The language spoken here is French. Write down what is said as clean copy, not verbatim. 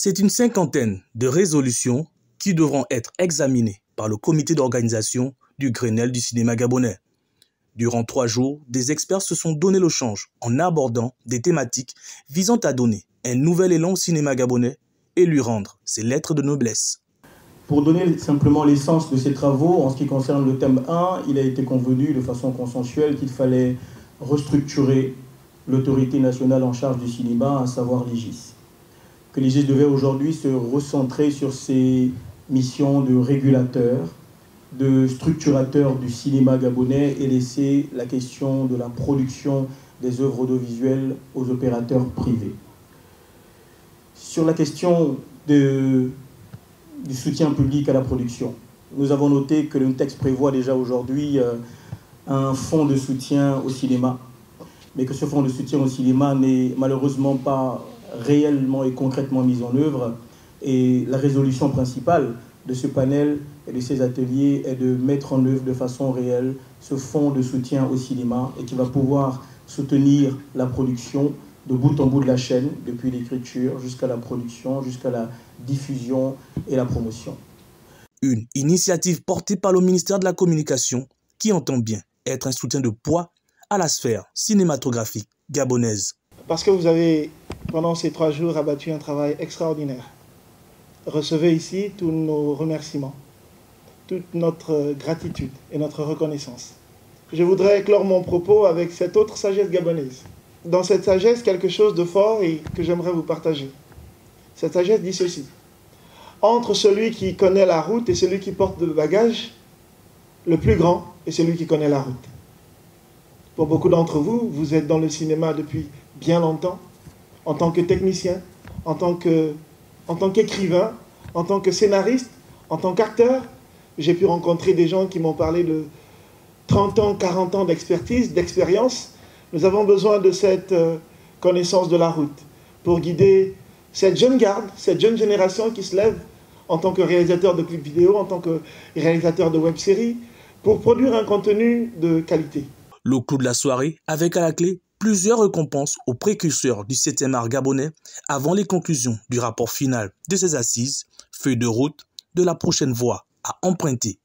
C'est une cinquantaine de résolutions qui devront être examinées par le comité d'organisation du Grenelle du cinéma gabonais. Durant 3 jours, des experts se sont donné le change en abordant des thématiques visant à donner un nouvel élan au cinéma gabonais et lui rendre ses lettres de noblesse. Pour donner simplement l'essence de ces travaux, en ce qui concerne le thème 1, il a été convenu de façon consensuelle qu'il fallait restructurer l'autorité nationale en charge du cinéma, à savoir l'IGIS. Que l'IGIS devait aujourd'hui se recentrer sur ses missions de régulateur, de structurateur du cinéma gabonais et laisser la question de la production des œuvres audiovisuelles aux opérateurs privés. Sur la question du soutien public à la production, nous avons noté que le texte prévoit déjà aujourd'hui un fonds de soutien au cinéma, mais que ce fonds de soutien au cinéma n'est malheureusement pas réellement et concrètement mis en œuvre. Et la résolution principale de ce panel et de ces ateliers est de mettre en œuvre de façon réelle ce fonds de soutien au cinéma et qui va pouvoir soutenir la production de bout en bout de la chaîne, depuis l'écriture jusqu'à la production, jusqu'à la diffusion et la promotion. Une initiative portée par le ministère de la Communication qui entend bien être un soutien de poids à la sphère cinématographique gabonaise. Parce que vous avez, pendant ces 3 jours, abattu un travail extraordinaire. Recevez ici tous nos remerciements, toute notre gratitude et notre reconnaissance. Je voudrais clore mon propos avec cette autre sagesse gabonaise. Dans cette sagesse, quelque chose de fort et que j'aimerais vous partager. Cette sagesse dit ceci. Entre celui qui connaît la route et celui qui porte le bagage, le plus grand est celui qui connaît la route. Pour beaucoup d'entre vous, vous êtes dans le cinéma depuis bien longtemps, en tant que technicien, en tant qu'écrivain, en tant que scénariste, en tant qu'acteur. J'ai pu rencontrer des gens qui m'ont parlé de 30 ans, 40 ans d'expertise, d'expérience. Nous avons besoin de cette connaissance de la route pour guider cette jeune garde, cette jeune génération qui se lève en tant que réalisateur de clips vidéo, en tant que réalisateur de web-séries, pour produire un contenu de qualité. Le clou de la soirée, avec à la clé plusieurs récompenses aux précurseurs du 7e art gabonais avant les conclusions du rapport final de ces assises, feuille de route de la prochaine voie à emprunter